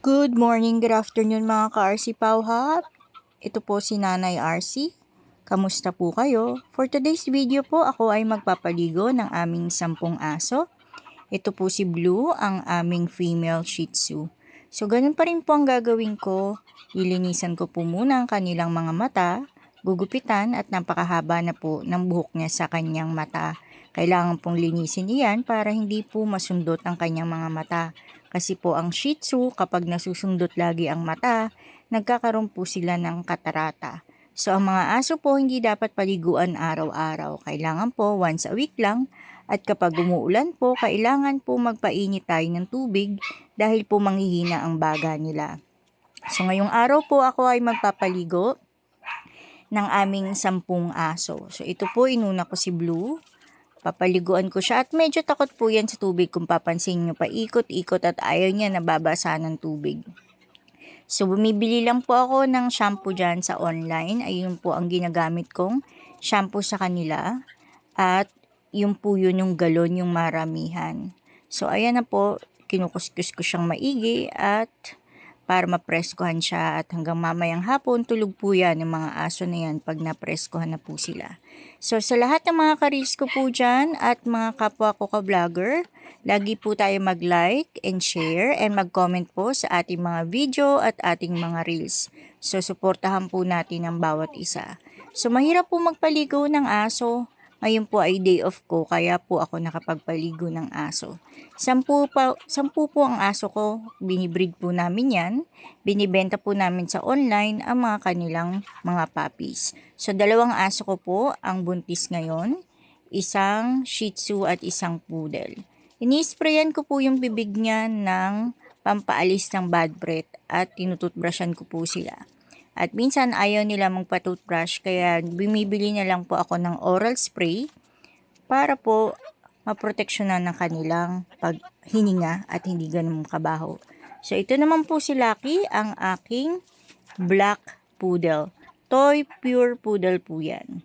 Good morning, good afternoon mga ka-RC Pauhat. Ito po si Nanay RC. Kamusta po kayo? For today's video po, ako ay magpapaligo ng aming 10 aso. Ito po si Blue, ang aming female Shih Tzu. So, ganun pa rin po ang gagawin ko. Lilinisan ko po muna ang kanilang mga mata, gugupitan at napakahaba na po ng buhok niya sa kanyang mata. Kailangan pong linisin iyan para hindi po masundot ang kanyang mga mata. Kasi po ang Shih Tzu, kapag nasusundot lagi ang mata, nagkakaroon po sila ng katarata. So ang mga aso po hindi dapat paliguan araw-araw. Kailangan po once a week lang. At kapag umuulan po, kailangan po magpainit tayo ng tubig dahil po manghihina ang baga nila. So ngayong araw po ako ay magpapaligo ng aming 10 aso. So ito po, inuna ko si Blue. Papaliguan ko siya at medyo takot po yan sa tubig kung papansin nyo. Paikot-ikot at ayaw niya nababasa ng tubig. So bumibili lang po ako ng shampoo dyan sa online. Ayun po ang ginagamit kong shampoo sa kanila. At yung po yun yung galon, yung maramihan. So ayan na po, kinukuskus ko siyang maigi at para mapreskohan siya at hanggang mamayang hapon tulog po yan ng mga aso na yan pag napreskohan na po sila. So sa lahat ng mga karis ko po dyan at mga kapwa ko ka-vlogger, lagi po tayo mag-like and share and mag-comment po sa ating mga video at ating mga reels. So suportahan po natin ang bawat isa. So mahirap po magpaligo ng aso. Ngayon po ay day off ko, kaya po ako nakapagpaligo ng aso. 10 po ang aso ko, binibreed po namin yan. Binibenta po namin sa online ang mga kanilang mga puppies. So 2 aso ko po ang buntis ngayon, isang Shih Tzu at isang Poodle. Ini-sprayan ko po yung bibig niya ng pampaalis ng bad breath at tinututbrushan ko po sila. At minsan ayaw nila magpa-toothbrush kaya bumibili na lang po ako ng oral spray para po maproteksyonan ng kanilang paghininga at hindi ganun kabaho. So ito naman po si Lucky, ang aking black poodle. Toy pure poodle po yan.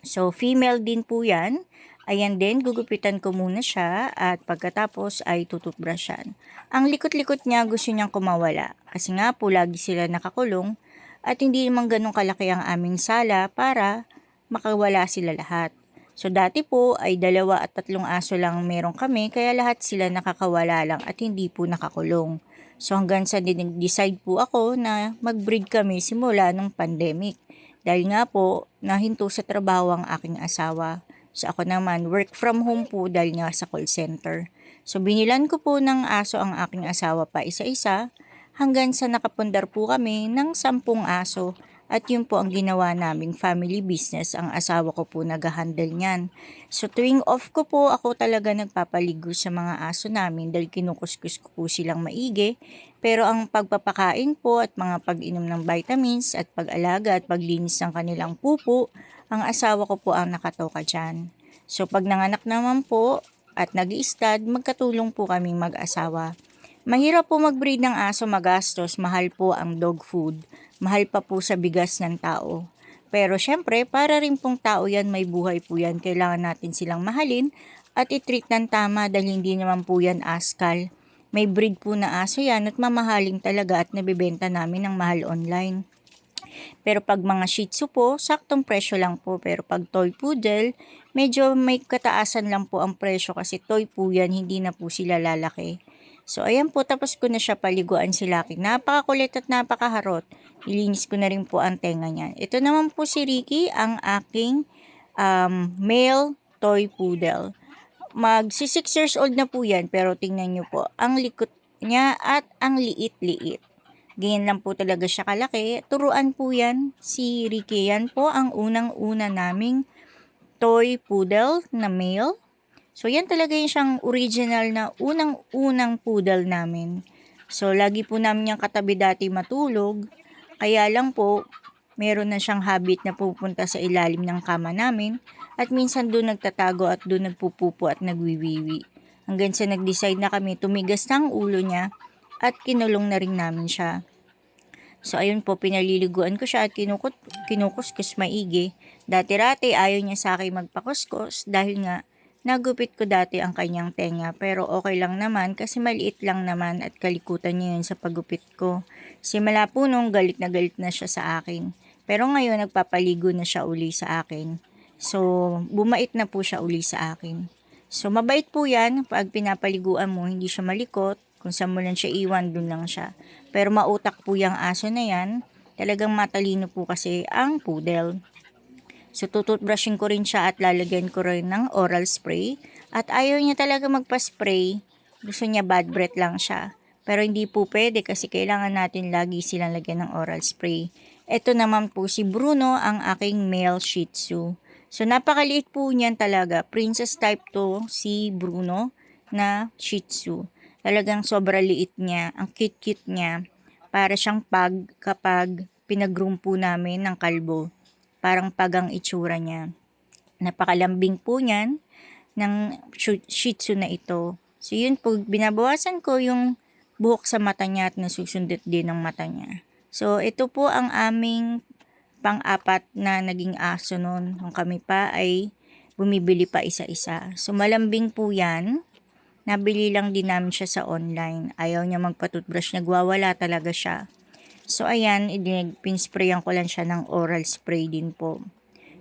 So female din po yan. Ayan din, gugupitan ko muna siya at pagkatapos ay tututbrushan. Ang likot-likot niya gusto niyang kumawala kasi nga po lagi sila nakakulong. At hindi naman ganun kalaki ang aming sala para makawala sila lahat. So dati po ay 2 at 3 aso lang meron kami kaya lahat sila nakakawala lang at hindi po nakakulong. So hanggang sa decide po ako na mag-breed kami simula nung pandemic. Dahil nga po nahinto sa trabaho ang aking asawa. So ako naman work from home po dahil nga sa call center. So binilan ko po ng aso ang aking asawa pa isa-isa. Hanggang sa nakapundar po kami ng 10 aso at yun po ang ginawa naming family business. Ang asawa ko po nag-handle niyan. So tuwing off ko po ako talaga nagpapaligo sa mga aso namin dahil kinukuskus ko po silang maigi. Pero ang pagpapakain po at mga pag-inom ng vitamins at pag-alaga at paglinis ng kanilang pupo, ang asawa ko po ang nakatoka dyan. So pag nanganak naman po at nag-i-stud, magkatulong po kaming mag-asawa. Mahirap po mag-breed ng aso, magastos, mahal po ang dog food, mahal pa po sa bigas ng tao. Pero syempre, para rin pong tao yan, may buhay po yan, kailangan natin silang mahalin at i-treat ng tama dahil hindi naman po yan askal. May breed po na aso yan at mamahaling talaga at nabibenta namin ng mahal online. Pero pag mga Shih Tzu po, saktong presyo lang po. Pero pag toy poodle, medyo may kataasan lang po ang presyo kasi toy po yan, hindi na po sila lalaki. So, ayan po, tapos ko na siya paliguan si Lucky. Napakakulit at napakaharot. Ilinis ko na rin po ang tenga niya. Ito naman po si Ricky, ang aking male toy poodle. Magsi 6 years old na po yan, pero tingnan nyo po, ang likot niya at ang liit-liit. Ganyan lang po talaga siya kalaki. Turuan po yan si Ricky. Yan po ang unang-una naming toy poodle na male. So, yan talaga yung siyang original na unang-unang poodle namin. So, lagi po namin yung katabi dati matulog. Kaya lang po, meron na siyang habit na pupunta sa ilalim ng kama namin. At minsan doon nagtatago at doon nagpupupo at nagwiwiwi. Hanggang sa nag-decide na kami, tumigas na ang ulo niya at kinulong na rin namin siya. So, ayun po, pinaliliguan ko siya at kinukuskus maigi. Dati-rati ayaw niya sa akin magpakuskus dahil nga Nagupit ko dati ang kanyang tenga pero okay lang naman kasi maliit lang naman at kalikutan niya yun sa paggupit ko. Simula po nung galit na siya sa akin. Pero ngayon nagpapaligo na siya uli sa akin. So bumait na po siya uli sa akin. So mabait po yan pag pinapaliguan mo, hindi siya malikot. Kung saan mo lang siya iwan, dun lang siya. Pero mautak po yung aso na yan. Talagang matalino po kasi ang poodle. So, tututbrushing ko rin siya at lalagyan ko rin ng oral spray. At ayaw niya talaga magpa-spray. Gusto niya bad breath lang siya. Pero hindi po pwede kasi kailangan natin lagi silang lagyan ng oral spray. Ito naman po si Bruno, ang aking male Shih Tzu. So, napakaliit po niyan talaga. Princess type to si Bruno na Shih Tzu. Talagang sobrang liit niya. Ang cute-cute niya. Para siyang pag kapag pinag-groom po namin ng kalbo. Parang pag ang itsura niya. Napakalambing po niyan ng Shih Tzu na ito. So yun po, binabawasan ko yung buhok sa mata niya at nasusundot din ang mata niya. So ito po ang aming pang-apat na naging aso noon. Nung kami pa ay bumibili pa isa-isa. So malambing po yan. Nabili lang din namin siya sa online. Ayaw niya magpa-toothbrush. Nagwawala talaga siya. So, ayan, pinsprayan ko lang siya ng oral spray din po.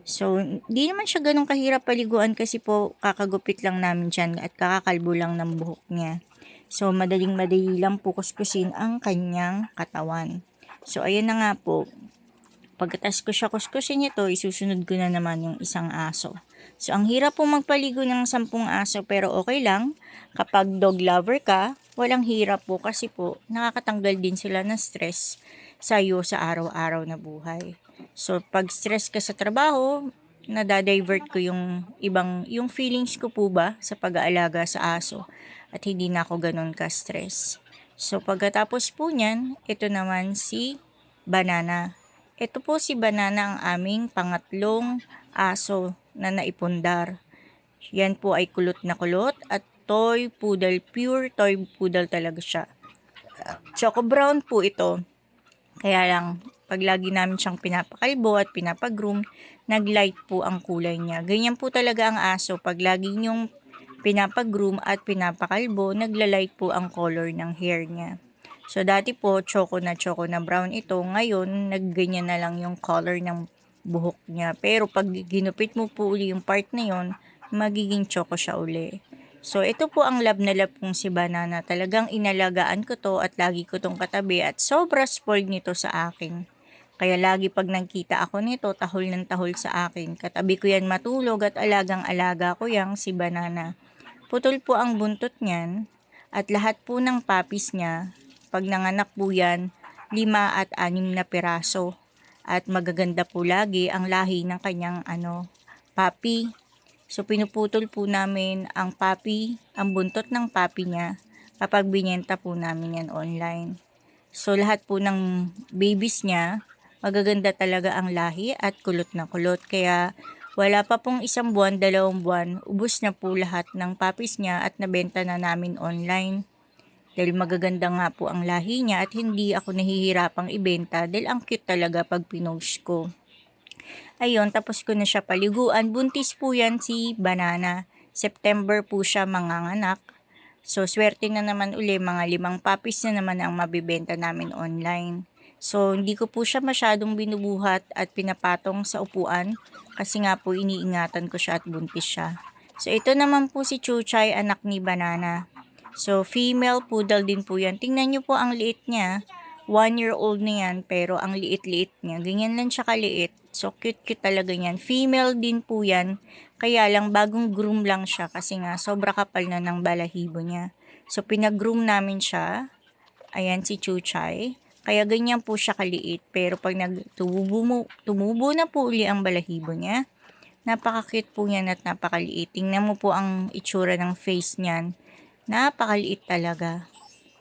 So, di naman siya ganun kahirap paliguan kasi po kakagupit lang namin dyan at kakakalbo lang ng buhok niya. So, madaling-madali lang po kuskusin ang kanyang katawan. So, ayan na nga po. Pagkatas ko siya kuskusin ito, isusunod ko na naman yung isang aso. So, ang hirap po magpaligo ng 10 aso pero okay lang. Kapag dog lover ka, walang hirap po kasi po nakakatanggal din sila ng stress sa'yo sa araw-araw na buhay. So, pag stress ka sa trabaho, nadadivert ko yung feelings ko po ba sa pag-aalaga sa aso at hindi na ako ganun ka-stress. So, pagkatapos po niyan, ito naman si Banana. Ito po si Banana ang aming pangatlong aso na naipundar. Yan po ay kulot na kulot at toy poodle, pure toy poodle talaga siya. Choco brown po ito. Kaya lang, pag lagi namin siyang pinapakalbo at pinapagroom, nag-light po ang kulay niya. Ganyan po talaga ang aso. Pag lagi niyong pinapagroom at pinapakalbo, nagla-light po ang color ng hair niya. So, dati po, choco na brown ito. Ngayon, nagganyan na lang yung color ng buhok niya. Pero pag ginupit mo po uli yung part na yon, magiging choco siya uli. So, ito po ang love na love kong si Banana. Talagang inalagaan ko to at lagi ko tong katabi at sobra spoiled nito sa akin. Kaya lagi pag nagkita ako nito, tahol ng tahol sa akin. Katabi ko yan matulog at alagang-alaga ko yang si Banana. Putol po ang buntot niyan at lahat po ng puppies niya, pag nanganak po yan, 5 at 6 na piraso. At magaganda po lagi ang lahi ng kanyang puppy. So, pinuputol po namin ang buntot ng puppy niya kapag binenta po namin yan online. So, lahat po ng babies niya, magaganda talaga ang lahi at kulot na kulot. Kaya, wala pa pong 1 buwan, 2 buwan, ubos na po lahat ng puppies niya at nabenta na namin online. Dahil magaganda nga po ang lahi niya at hindi ako nahihirapang ibenta dahil ang cute talaga pag pinost ko. Ayun, tapos ko na siya paliguan. Buntis po yan si Banana. September po siya manganganak. So, swerte na naman uli, mga 5 puppies na naman ang mabibenta namin online. So, hindi ko po siya masyadong binubuhat at pinapatong sa upuan kasi nga po iniingatan ko siya at buntis siya. So, ito naman po si Chuchay, anak ni Banana. So, female poodle din po yan. Tingnan nyo po ang liit niya. 1-year-old na yan, pero ang liit-liit niya. Ganyan lang siya kaliit. So, cute-cute talaga yan. Female din po yan. Kaya lang, bagong groom lang siya kasi nga, sobra kapal na ng balahibo niya. So, pinag-groom namin siya. Ayan, si Chuchay. Kaya ganyan po siya kaliit. Pero pag tumubo na po uli ang balahibo niya, napaka-cute po niyan at napakaliit. Tingnan mo po ang itsura ng face niyan. Napakaliit talaga.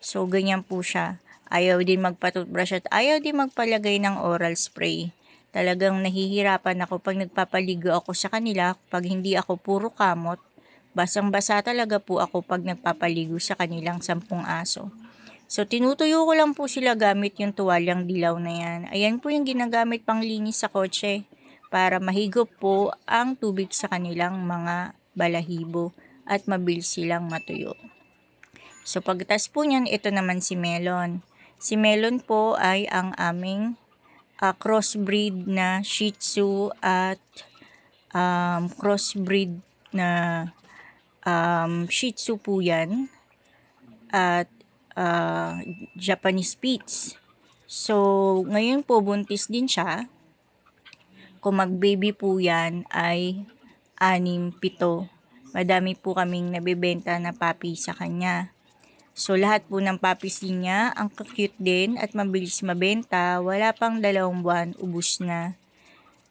So, ganyan po siya. Ayaw din magpa-toothbrush at ayaw din magpalagay ng oral spray. Talagang nahihirapan ako pag nagpapaligo ako sa kanila pag hindi ako puro kamot. Basang-basa talaga po ako pag nagpapaligo sa kanilang 10 aso. So, tinutuyo ko lang po sila gamit yung tuwalyang dilaw na yan. Ayan po yung ginagamit pang linis sa kotse para mahigop po ang tubig sa kanilang mga balahibo at mabilis silang matuyo. So pagkatapos po niyan, ito naman si Melon. Si Melon po ay ang aming crossbreed na Shih Tzu at crossbreed na Shih Tzu po yan at Japanese Spitz. So ngayon po buntis din siya. Kung mag-baby po yan ay 6, 7. Madami po kaming nabibenta na puppy sa kanya. So, lahat po ng puppies niya, ang cute din at mabilis mabenta. Wala pang 2 buwan, ubus na.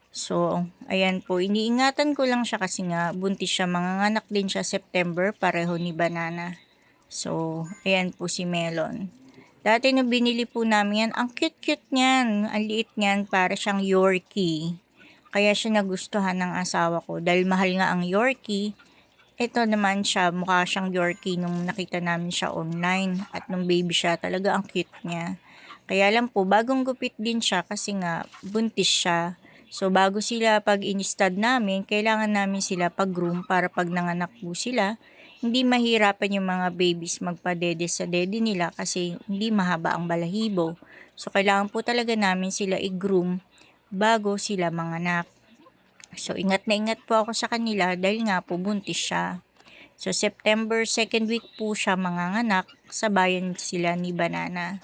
So, ayan po. Iniingatan ko lang siya kasi nga, buntis siya. Manganganak din siya September, pareho ni Banana. So, ayan po si Melon. Dati na binili po namin yan, ang cute-cute niyan. Ang liit niyan, para siyang Yorkie. Kaya siya nagustuhan ng asawa ko. Dahil mahal nga ang Yorkie, ito naman siya, mukha siyang Yorkie nung nakita namin siya online. At nung baby siya, talaga ang cute niya. Kaya lang po, bagong gupit din siya kasi nga buntis siya. So, bago sila pag in-stud namin, kailangan namin sila pag-groom para pag nanganak po sila, hindi mahirapan yung mga babies magpadede sa dede nila kasi hindi mahaba ang balahibo. So, kailangan po talaga namin sila i-groom bago sila manganak. So, ingat na ingat po ako sa kanila dahil nga po buntis siya. So, September 2nd week po siya manganganak, sabayan sila ni Banana.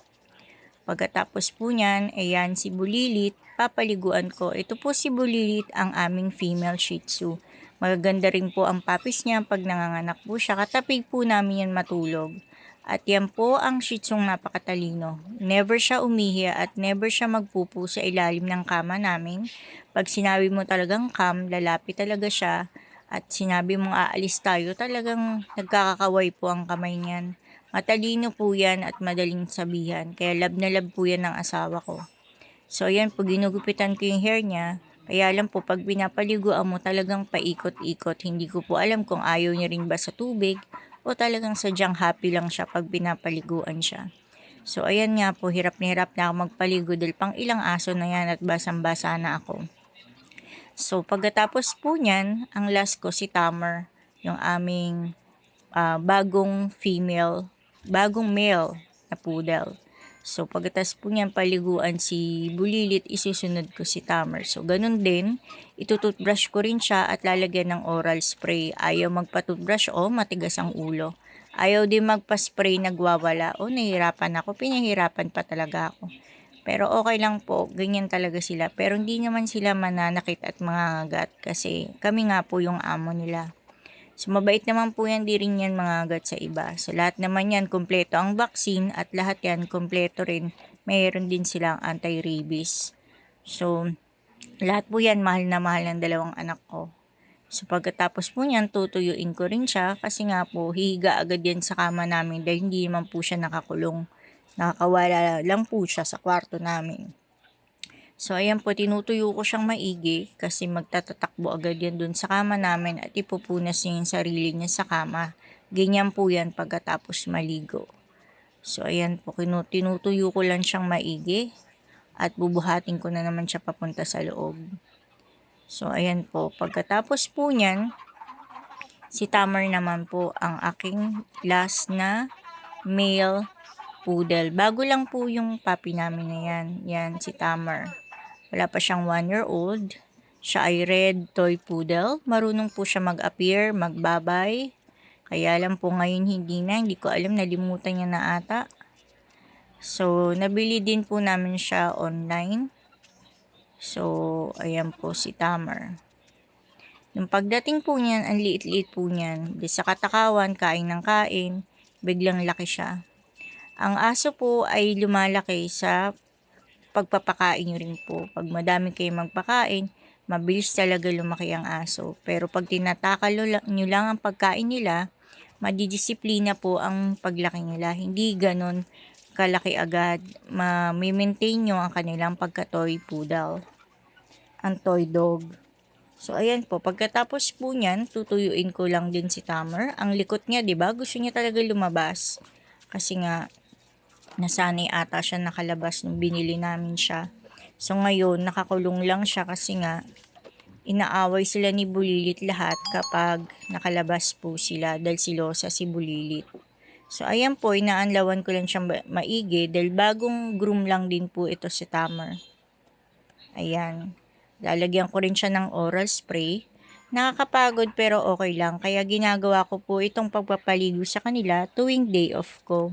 Pagkatapos po niyan, ayan si Bulilit, papaliguan ko. Ito po si Bulilit, ang aming female Shih Tzu. Magaganda rin po ang puppies niya pag nanganganak po siya. Katapig po namin yan matulog. At yan po ang Shih Tzu'ng napakatalino. Never siya umihi at never siya magpupo sa ilalim ng kama namin. Pag sinabi mo talagang come, lalapit talaga siya. At sinabi mong aalis tayo, talagang nagkakakaway po ang kamay niyan. Matalino po yan at madaling sabihan. Kaya love na love po yan ng asawa ko. So yan po, ginugupitan ko yung hair niya. Kaya lang po, pag pinapaliguan mo talagang paikot-ikot. Hindi ko po alam kung ayaw niya rin ba sa tubig o talagang sadyang happy lang siya pag pinapaliguan siya. So ayan nga po, hirap na ako magpaligo dahil pang ilang aso na yan at basang-basa na ako. So pagkatapos po niyan, ang last ko si Tamer, yung aming bagong male na poodle. So, pagkatapos po niyan paliguan si Bulilit, isusunod ko si Tamer. So, ganun din, itututbrush ko rin siya at lalagyan ng oral spray. Ayaw magpatutbrush o matigas ang ulo. Ayaw din magpa-spray, nagwawala. O, nahihirapan ako. Pinahirapan pa talaga ako. Pero okay lang po, ganyan talaga sila. Pero hindi naman sila mananakit at mangangagat kasi kami nga po yung amo nila. So, mabait naman po yan, di rin yan mga agat sa iba. So, lahat naman yan, kompleto ang vaccine at lahat yan, kompleto rin. Mayroon din silang anti-rabies. So, lahat po yan, mahal na mahal ng 2 anak ko. So, pagkatapos po niyan, tutuyuin ko rin siya kasi nga po, hihiga agad yan sa kama namin dahil hindi naman po siya nakakulong. Nakakawala lang po siya sa kwarto namin. So, ayan po, tinutuyo ko siyang maigi kasi magtatatakbo agad yan dun sa kama namin at ipupunas niya yung sarili niya sa kama. Ganyan po yan pagkatapos maligo. So, ayan po, tinutuyo ko lang siyang maigi at bubuhatin ko na naman siya papunta sa loob. So, ayan po, pagkatapos po niyan, si Tamer naman po ang aking last na male poodle. Bago lang po yung puppy namin na yan. Yan, si Tamer. Wala pa siyang 1-year-old. Siya ay red toy poodle. Marunong po siya mag-appear, magbabay. Kaya lang po ngayon hindi ko alam, nalimutan niya na ata. So, nabili din po namin siya online. So, ayan po si Tamer. Nung pagdating po niyan, ang liit-liit po niyan. Sa katakawan, kain ng kain, biglang laki siya. Ang aso po ay lumalaki sa pagpapakain nyo rin po. Pag madami kayo magpakain, mabilis talaga lumaki ang aso. Pero pag tinatakal nyo lang ang pagkain nila, madidisiplina po ang paglaki nila. Hindi ganon kalaki agad. Ma-maintain nyo ang kanilang pagka-toy poodle. Ang toy dog. So, ayan po. Pagkatapos po niyan, tutuyuin ko lang din si Tamer. Ang likot niya, diba? Gusto niya talaga lumabas. Kasi nga, nasanay ata siya nakalabas nung binili namin siya. So, ngayon, nakakulong lang siya kasi nga, Inaaway sila ni Bulilit lahat kapag nakalabas po sila dahil silosa si Bulilit. So ayan po, inaanlawan ko lang siyang maigi dahil bagong groom lang din po ito si Tamer. Ayan. Lalagyan ko rin siya ng oral spray. Nakakapagod pero okay lang. Kaya ginagawa ko po itong pagpapaligo sa kanila tuwing day off ko.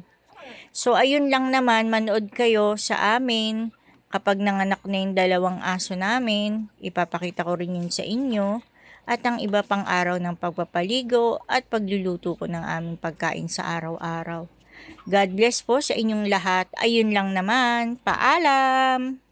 So ayun lang naman, manood kayo sa amin. Kapag nanganak na yung dalawang aso namin, ipapakita ko rin yun sa inyo. At ang iba pang araw ng pagpapaligo at pagluluto ko ng aming pagkain sa araw-araw. God bless po sa inyong lahat. Ayun lang naman. Paalam!